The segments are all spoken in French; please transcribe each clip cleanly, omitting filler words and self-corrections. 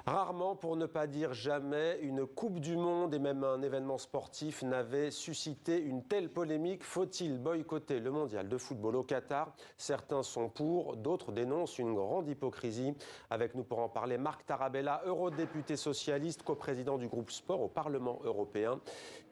Rarement, pour ne pas dire jamais, une Coupe du Monde et même un événement sportif n'avait suscité une telle polémique. Faut-il boycotter le mondial de football au Qatar? Certains sont pour, d'autres dénoncent une grande hypocrisie. Avec nous pour en parler, Marc Tarabella, eurodéputé socialiste, coprésident du groupe sport au Parlement européen,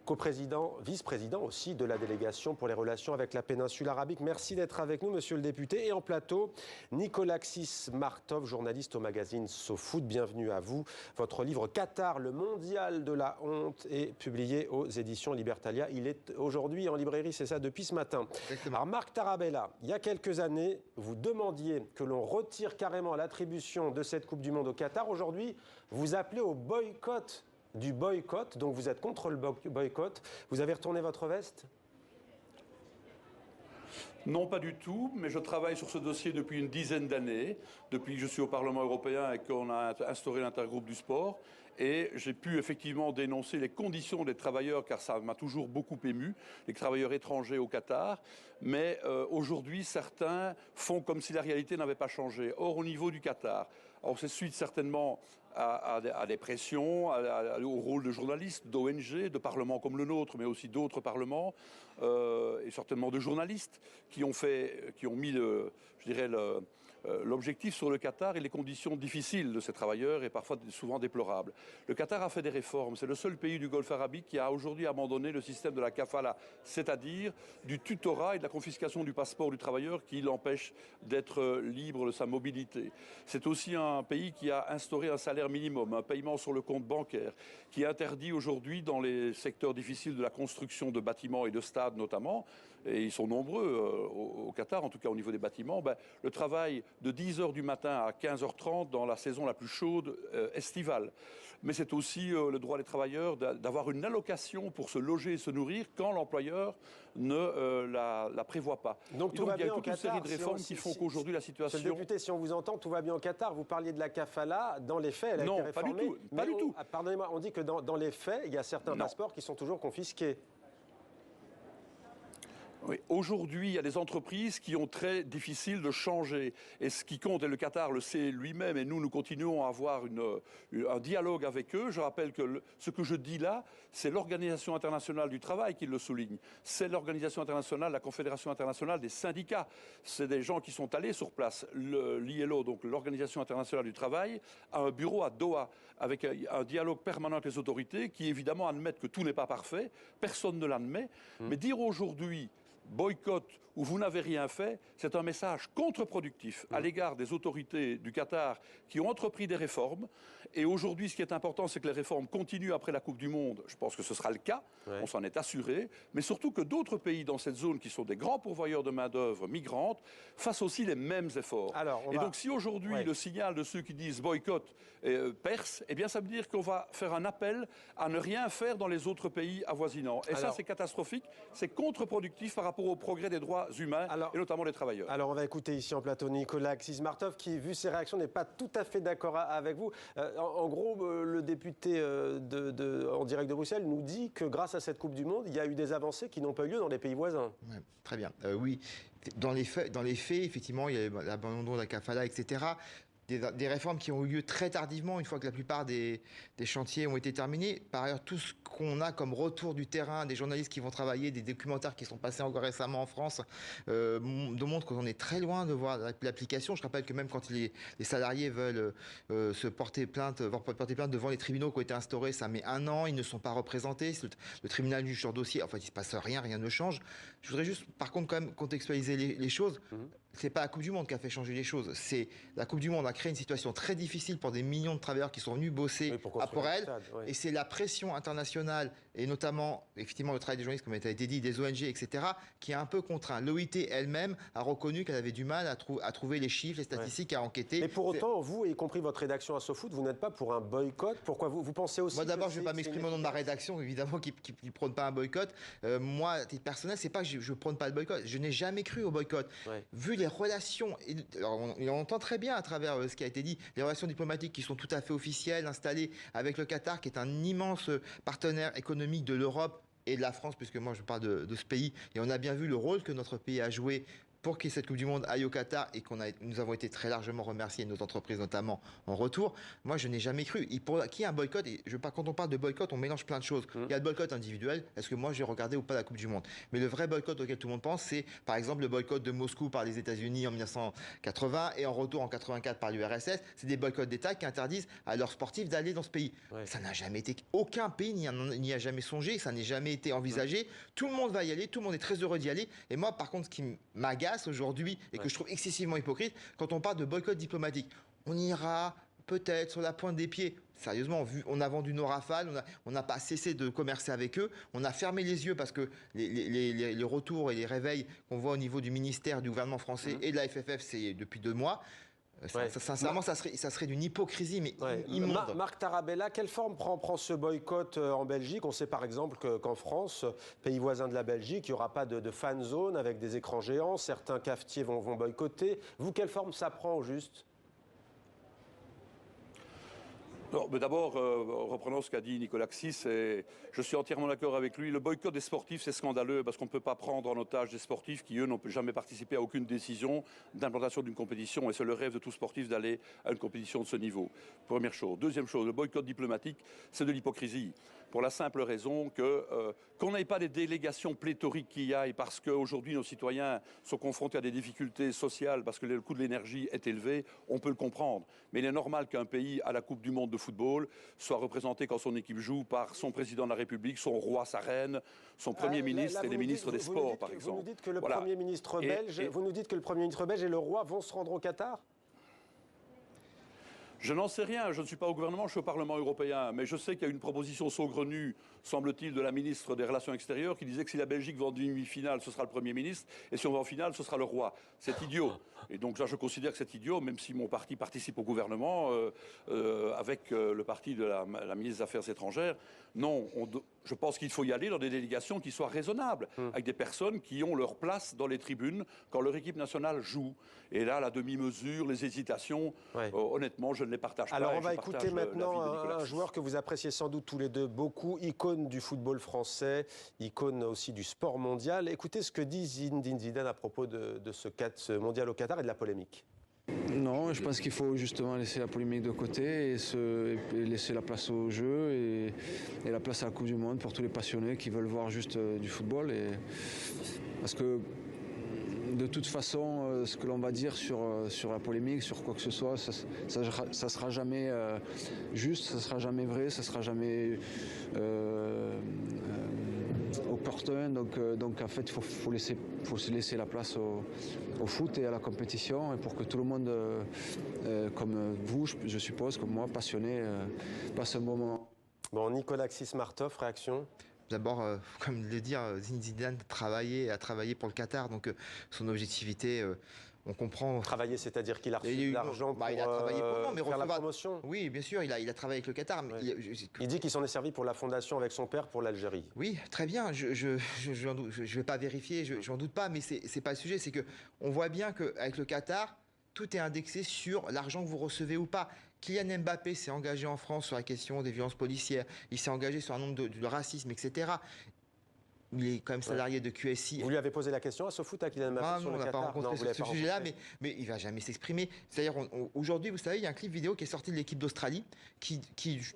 coprésident, vice-président aussi de la délégation pour les relations avec la péninsule arabique. Merci d'être avec nous, monsieur le député. Et en plateau, Nikolaxis Martov, journaliste au magazine SoFoot. Bienvenue à vous. Votre livre Qatar, le mondial de la honte, est publié aux éditions Libertalia. Il est aujourd'hui en librairie, c'est ça, depuis ce matin. Exactement. Alors, Marc Tarabella, il y a quelques années, vous demandiez que l'on retire carrément l'attribution de cette Coupe du Monde au Qatar. Aujourd'hui, vous appelez au boycott du boycott, donc vous êtes contre le boycott. Vous avez retourné votre veste ? Non, pas du tout, mais je travaille sur ce dossier depuis une dizaine d'années, depuis que je suis au Parlement européen et qu'on a instauré l'intergroupe du sport. Et j'ai pu effectivement dénoncer les conditions des travailleurs, car ça m'a toujours beaucoup ému, les travailleurs étrangers au Qatar. Mais aujourd'hui, certains font comme si la réalité n'avait pas changé. Or, au niveau du Qatar, alors c'est suite certainement à des pressions, au rôle de journalistes, d'ONG, de parlements comme le nôtre, mais aussi d'autres parlements, et certainement de journalistes qui ont mis l'objectif sur le Qatar et les conditions difficiles de ces travailleurs et parfois souvent déplorables. Le Qatar a fait des réformes. C'est le seul pays du Golfe arabique qui a aujourd'hui abandonné le système de la kafala, c'est-à-dire du tutorat et de la confiscation du passeport du travailleur qui l'empêche d'être libre de sa mobilité. C'est aussi un pays qui a instauré un salaire minimum, un paiement sur le compte bancaire, qui interdit aujourd'hui dans les secteurs difficiles de la construction de bâtiments et de stades notamment, et ils sont nombreux au Qatar, en tout cas au niveau des bâtiments, le travail de 10h du matin à 15h30 dans la saison la plus chaude estivale. Mais c'est aussi le droit des travailleurs d'avoir une allocation pour se loger et se nourrir quand l'employeur ne la prévoit pas. Donc il tout va y a bien toute au une série Qatar, de réformes qui font qu'aujourd'hui la situation... Monsieur le député, si on vous entend, tout va bien au Qatar. Vous parliez de la kafala. Dans les faits, elle a été réformée. Non, pas du tout. Pardonnez-moi, on dit que dans les faits, il y a certains passeports qui sont toujours confisqués. Oui. Aujourd'hui, il y a des entreprises qui ont très difficile de changer. Et ce qui compte, et le Qatar le sait lui-même, et nous continuons à avoir un dialogue avec eux. Je rappelle que ce que je dis là, c'est l'Organisation internationale du travail qui le souligne. C'est l'Organisation internationale, la Confédération internationale des syndicats. C'est des gens qui sont allés sur place. L'ILO, donc l'Organisation internationale du travail, a un bureau à Doha, avec un dialogue permanent avec les autorités, qui évidemment admettent que tout n'est pas parfait. Personne ne l'admet. Mais dire aujourd'hui boycott ou vous n'avez rien fait, c'est un message contre-productif à l'égard des autorités du Qatar qui ont entrepris des réformes. Et aujourd'hui, ce qui est important, c'est que les réformes continuent après la Coupe du Monde. Je pense que ce sera le cas, on s'en est assuré. Mais surtout que d'autres pays dans cette zone, qui sont des grands pourvoyeurs de main-d'œuvre migrante, fassent aussi les mêmes efforts. Donc si aujourd'hui le signal de ceux qui disent boycott perce, eh bien ça veut dire qu'on va faire un appel à ne rien faire dans les autres pays avoisinants. Et ça, c'est catastrophique, c'est contre-productif par rapport au progrès des droits humains, et notamment des travailleurs. Alors on va écouter ici en plateau Nikolaxis Martov qui, vu ses réactions, n'est pas tout à fait d'accord avec vous. En gros, le député en direct de Bruxelles nous dit que grâce à cette Coupe du Monde, il y a eu des avancées qui n'ont pas eu lieu dans les pays voisins. Ouais, très bien. Oui, dans les faits, effectivement, il y a l'abandon de la kafala, etc. Des réformes qui ont eu lieu très tardivement, une fois que la plupart des chantiers ont été terminés. Par ailleurs, tout ce qu'on a comme retour du terrain, des journalistes qui vont travailler, des documentaires qui sont passés encore récemment en France, montrent qu'on est très loin de voir l'application. Je rappelle que même quand les salariés veulent porter plainte devant les tribunaux qui ont été instaurés, ça met 1 an, ils ne sont pas représentés. Le tribunal juge leur dossier. En fait, il ne se passe rien ne change. Je voudrais juste, par contre, quand même contextualiser les choses. C'est pas la Coupe du Monde qui a fait changer les choses. C'est la Coupe du Monde a créé une situation très difficile pour des millions de travailleurs qui sont venus bosser à Port-El. Et c'est la pression internationale, et notamment, effectivement, le travail des journalistes, comme ça a été dit, des ONG, etc., qui a un peu contraint. L'OIT elle-même a reconnu qu'elle avait du mal à trouver les chiffres, les statistiques, à enquêter. Et pour autant, vous, y compris votre rédaction à SoFoot, vous n'êtes pas pour un boycott. Pourquoi vous pensez aussi... Moi, d'abord, je ne vais pas m'exprimer au nom de ma rédaction, évidemment, qui ne prône pas un boycott. Moi, à titre personnel, c'est pas que je ne prône pas le boycott. Je n'ai jamais cru au boycott. Vu les relations, on entend très bien à travers ce qui a été dit, les relations diplomatiques qui sont tout à fait officielles, installées avec le Qatar, qui est un immense partenaire économique de l'Europe et de la France, puisque moi je parle de ce pays, et on a bien vu le rôle que notre pays a joué pour que cette Coupe du Monde aille au Qatar et nous avons été très largement remerciés, nos entreprises notamment, en retour. Moi, je n'ai jamais cru. Qu'il y ait un boycott, et quand on parle de boycott, on mélange plein de choses. Il y a le boycott individuel. Est-ce que moi, j'ai regardé ou pas la Coupe du Monde? Mais le vrai boycott auquel tout le monde pense, c'est par exemple le boycott de Moscou par les États-Unis en 1980 et en retour en 84 par l'URSS. C'est des boycotts d'État qui interdisent à leurs sportifs d'aller dans ce pays. Ouais. Ça n'a jamais été... Aucun pays n'y a jamais songé, ça n'a jamais été envisagé. Tout le monde va y aller, tout le monde est très heureux d'y aller. Et moi, par contre, ce qui m'agace aujourd'hui et que je trouve excessivement hypocrite, quand on parle de boycott diplomatique, on ira peut-être sur la pointe des pieds. Sérieusement, on a vendu nos Rafales, on n'a pas cessé de commercer avec eux, on a fermé les yeux parce que les retours et les réveils qu'on voit au niveau du ministère, du gouvernement français et de la FFF, c'est depuis 2 mois. Sincèrement, ça serait d'une hypocrisie, mais immonde. Marc Tarabella, quelle forme prend ce boycott en Belgique? On sait par exemple qu'en France, pays voisin de la Belgique, il n'y aura pas de fan zone avec des écrans géants. Certains cafetiers vont boycotter. Vous, quelle forme ça prend au juste? D'abord, reprenons ce qu'a dit Nicolas Xis, je suis entièrement d'accord avec lui. Le boycott des sportifs, c'est scandaleux parce qu'on ne peut pas prendre en otage des sportifs qui, eux, n'ont jamais participé à aucune décision d'implantation d'une compétition. Et c'est le rêve de tout sportif d'aller à une compétition de ce niveau. Première chose. Deuxième chose, le boycott diplomatique, c'est de l'hypocrisie. Pour la simple raison qu'on n'ait pas des délégations pléthoriques qui y aillent parce qu'aujourd'hui nos citoyens sont confrontés à des difficultés sociales parce que le coût de l'énergie est élevé, on peut le comprendre. Mais il est normal qu'un pays à la Coupe du Monde de football soit représenté quand son équipe joue par son président de la République, son roi, sa reine, son Premier ministre et les ministres des Sports, par exemple. Vous nous dites que le Premier ministre belge, vous nous dites que le Premier ministre belge et le roi vont se rendre au Qatar? Je n'en sais rien, je ne suis pas au gouvernement, je suis au Parlement européen, mais je sais qu'il y a une proposition saugrenue, semble-t-il, de la ministre des Relations extérieures qui disait que si la Belgique va en demi-finale, ce sera le Premier ministre, et si on va en finale, ce sera le roi. C'est idiot. Et donc là, je considère que c'est idiot, même si mon parti participe au gouvernement, avec le parti de la ministre des Affaires étrangères. Non, je pense qu'il faut y aller dans des délégations qui soient raisonnables, avec des personnes qui ont leur place dans les tribunes quand leur équipe nationale joue. Et là, la demi-mesure, les hésitations, honnêtement, je ne les partage pas. Alors on va écouter maintenant un joueur que vous appréciez sans doute tous les deux beaucoup, icône du football français, icône aussi du sport mondial. Écoutez ce que dit Zinedine Zidane à propos de ce mondial au Qatar et de la polémique. Non, je pense qu'il faut justement laisser la polémique de côté et laisser la place au jeu et la place à la Coupe du Monde pour tous les passionnés qui veulent voir juste du football. Parce que de toute façon, ce que l'on va dire sur la polémique, sur quoi que ce soit, ça sera jamais juste, ça sera jamais vrai, ça sera jamais opportun. Donc en fait, il faut se laisser la place au foot et à la compétition, et pour que tout le monde, comme vous, je suppose, comme moi, passionné, passe un bon moment. Bon, Nicolas Xis-Martov, réaction? D'abord, comme le dire, Zidane a travaillé pour le Qatar, donc son objectivité, on comprend. Travailler, c'est-à-dire qu'il a reçu de l'argent pour il a travaillé pour faire la promotion. Oui, bien sûr, il a travaillé avec le Qatar. Mais il dit qu'il s'en est servi pour la fondation avec son père pour l'Algérie. Oui, très bien. Je vais pas vérifier, j'en doute pas, mais c'est pas le sujet. C'est que on voit bien qu'avec le Qatar, tout est indexé sur l'argent que vous recevez ou pas. Kylian Mbappé s'est engagé en France sur la question des violences policières. Il s'est engagé sur un nombre de racisme, etc. Il est quand même salarié de QSI. Vous lui avez posé la question à SoFoot, à Kylian Mbappé sur le Qatar? Non, on n'a pas rencontré ce sujet-là, mais il ne va jamais s'exprimer. C'est-à-dire, aujourd'hui, vous savez, il y a un clip vidéo qui est sorti de l'équipe d'Australie qui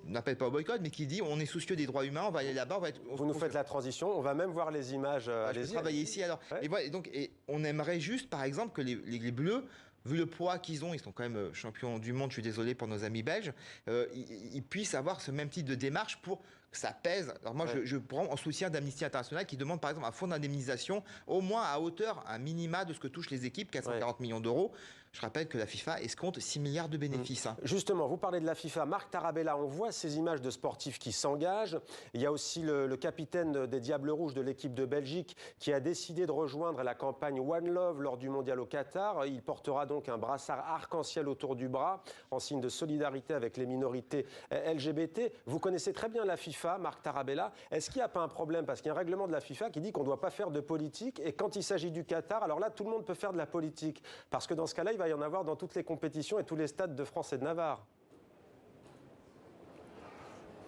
n'appelle pas au boycott, mais qui dit on est soucieux des droits humains, on va aller là-bas. Vous nous faites la transition, on va même voir les images. Je peux travailler ici alors. Ouais. Et on aimerait juste, par exemple, que les Bleus, vu le poids qu'ils ont, ils sont quand même champions du monde, je suis désolé pour nos amis belges, ils puissent avoir ce même type de démarche pour que ça pèse. Alors moi, je prends en soutien d'Amnesty International qui demande par exemple un fonds d'indemnisation au moins à hauteur, un minima de ce que touchent les équipes, 440 millions d'euros. Je rappelle que la FIFA escompte 6 milliards de bénéfices. Justement, vous parlez de la FIFA. Marc Tarabella, on voit ces images de sportifs qui s'engagent. Il y a aussi le capitaine des Diables Rouges de l'équipe de Belgique qui a décidé de rejoindre la campagne One Love lors du mondial au Qatar. Il portera donc un brassard arc-en-ciel autour du bras en signe de solidarité avec les minorités LGBT. Vous connaissez très bien la FIFA, Marc Tarabella. Est-ce qu'il n'y a pas un problème? Parce qu'il y a un règlement de la FIFA qui dit qu'on ne doit pas faire de politique. Et quand il s'agit du Qatar, alors là, tout le monde peut faire de la politique. Parce que dans ce cas-là, il va y en avoir dans toutes les compétitions et tous les stades de France et de Navarre.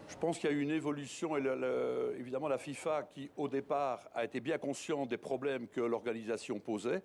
Je pense qu'il y a eu une évolution et évidemment la FIFA qui au départ a été bien consciente des problèmes que l'organisation posait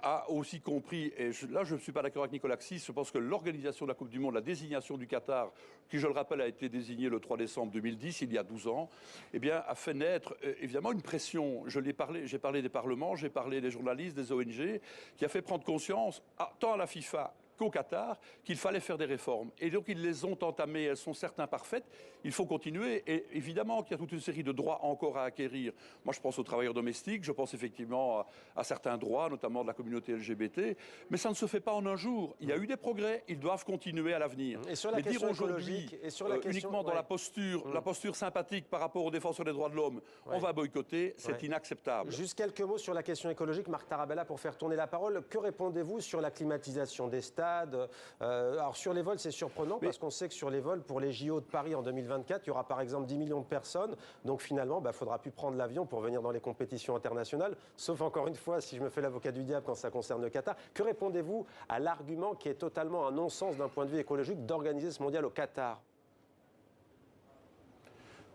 a aussi compris, et là je ne suis pas d'accord avec Nicolas Xis, je pense que l'organisation de la Coupe du Monde, la désignation du Qatar, qui je le rappelle a été désigné le 3 décembre 2010, il y a 12 ans, eh bien, a fait naître évidemment une pression. J'ai parlé des parlements, j'ai parlé des journalistes, des ONG, qui a fait prendre conscience, tant à la FIFA qu'au Qatar, qu'il fallait faire des réformes. Et donc ils les ont entamées, elles sont certes imparfaites, il faut continuer. Et évidemment qu'il y a toute une série de droits encore à acquérir. Moi je pense aux travailleurs domestiques, je pense effectivement à certains droits, notamment de la communauté LGBT, mais ça ne se fait pas en un jour. Il y a eu des progrès, ils doivent continuer à l'avenir. Et sur la mais dire question aujourd'hui, uniquement dans la posture sympathique par rapport aux défenseurs des droits de l'homme, on va boycotter, c'est inacceptable. Juste quelques mots sur la question écologique, Marc Tarabella, pour faire tourner la parole. Que répondez-vous sur la climatisation des stades? Alors sur les vols, c'est surprenant parce qu'on sait que sur les vols pour les JO de Paris en 2024, il y aura par exemple 10 millions de personnes. Donc finalement, il ne faudra plus prendre l'avion pour venir dans les compétitions internationales. Sauf encore une fois, si je me fais l'avocat du diable quand ça concerne le Qatar. Que répondez-vous à l'argument qui est totalement un non-sens d'un point de vue écologique d'organiser ce mondial au Qatar?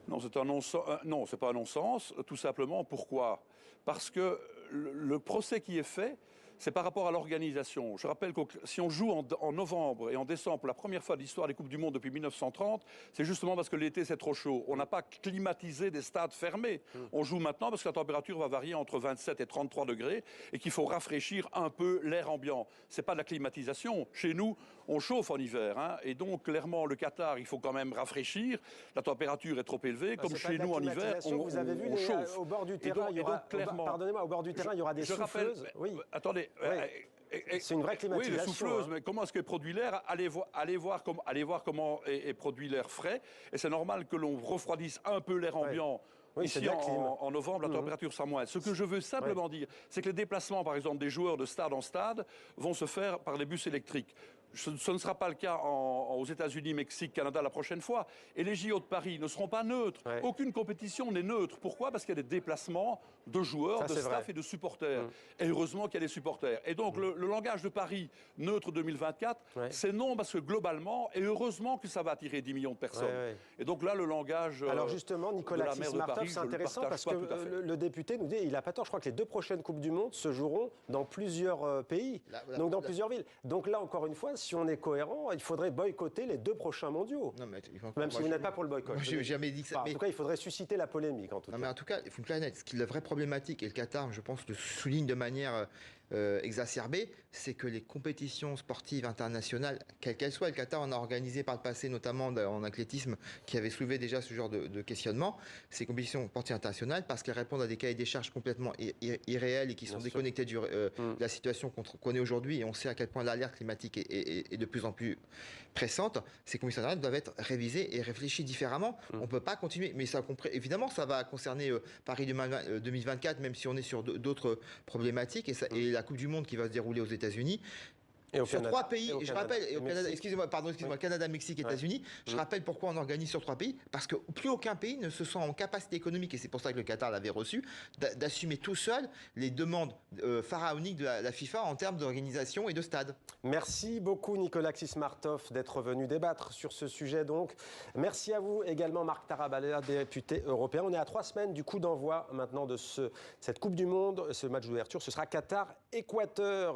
Non, c'est un non-sens. Non, c'est pas un non-sens. Tout simplement, pourquoi? Parce que le procès qui est fait, c'est par rapport à l'organisation. Je rappelle que si on joue en novembre et en décembre pour la première fois de l'histoire des Coupes du Monde depuis 1930, c'est justement parce que l'été c'est trop chaud. On n'a pas climatisé des stades fermés. On joue maintenant parce que la température va varier entre 27 et 33 degrés et qu'il faut rafraîchir un peu l'air ambiant. C'est pas de la climatisation. Chez nous, on chauffe en hiver. Hein, et donc, clairement, le Qatar, il faut quand même rafraîchir. La température est trop élevée. Comme chez nous en hiver, vous avez vu on chauffe. Au bord du terrain, il y aura, pardonnez-moi, au bord du terrain, il y aura des souffleuses. Oui. Attendez. C'est une vraie climatisation. Oui, les souffleuses, mais comment est-ce qu'est produit l'air? Allez voir comment est produit l'air frais. Et c'est normal que l'on refroidisse un peu l'air ambiant. Oui, ici, en novembre, la température sera moins. Ce que je veux simplement dire, c'est que les déplacements, par exemple, des joueurs de stade en stade vont se faire par des bus électriques. Ce ne sera pas le cas aux États-Unis, Mexique, Canada la prochaine fois. Et les JO de Paris ne seront pas neutres. Aucune compétition n'est neutre. Pourquoi? Parce qu'il y a des déplacements de joueurs, de staff et de supporters. Et heureusement qu'il y a des supporters. Et donc le langage de Paris, neutre 2024, c'est non parce que globalement, et heureusement que ça va attirer 10 millions de personnes. Et donc là, le langage Alors justement, Nicolas Xis-Martov, c'est intéressant parce que le député nous dit, il n'a pas tort, je crois que les 2 prochaines Coupes du Monde se joueront dans plusieurs pays, donc dans plusieurs villes. Donc là, encore une fois, si on est cohérent, il faudrait boycotter les 2 prochains mondiaux. Non, mais même si vous n'êtes pas pour le boycott. Moi, j'ai jamais dit que ça. En tout cas, il faudrait susciter la polémique. En tout cas. Mais en tout cas, il faut une planète. Ce qui est la vraie problématique, et le Qatar, je pense, le souligne de manière exacerbée, c'est que les compétitions sportives internationales, quelles qu'elles soient, le Qatar en a organisé par le passé, notamment en athlétisme, qui avait soulevé déjà ce genre de questionnement, ces compétitions sportives internationales, parce qu'elles répondent à des cahiers des charges complètement irréels et qui sont déconnectés de la situation qu'on connaît aujourd'hui, et on sait à quel point l'alerte climatique est de plus en plus pressante. Ces compétitions internationales doivent être révisées et réfléchies différemment. On ne peut pas continuer, mais évidemment, ça va concerner Paris 2024, même si on est sur d'autres problématiques, et la Coupe du Monde qui va se dérouler aux États-Unis. Et sur 3 pays, et je rappelle, excusez-moi, Canada, Mexique, États-Unis, je rappelle pourquoi on organise sur 3 pays, parce que plus aucun pays ne se sent en capacité économique, et c'est pour ça que le Qatar l'avait reçu, d'assumer tout seul les demandes pharaoniques de la FIFA en termes d'organisation et de stade. Merci beaucoup Nicolas Xis-Martov d'être venu débattre sur ce sujet donc. Merci à vous également Marc Tarabella, député européen. On est à 3 semaines du coup d'envoi maintenant de cette Coupe du Monde, ce match d'ouverture, ce sera Qatar-Équateur.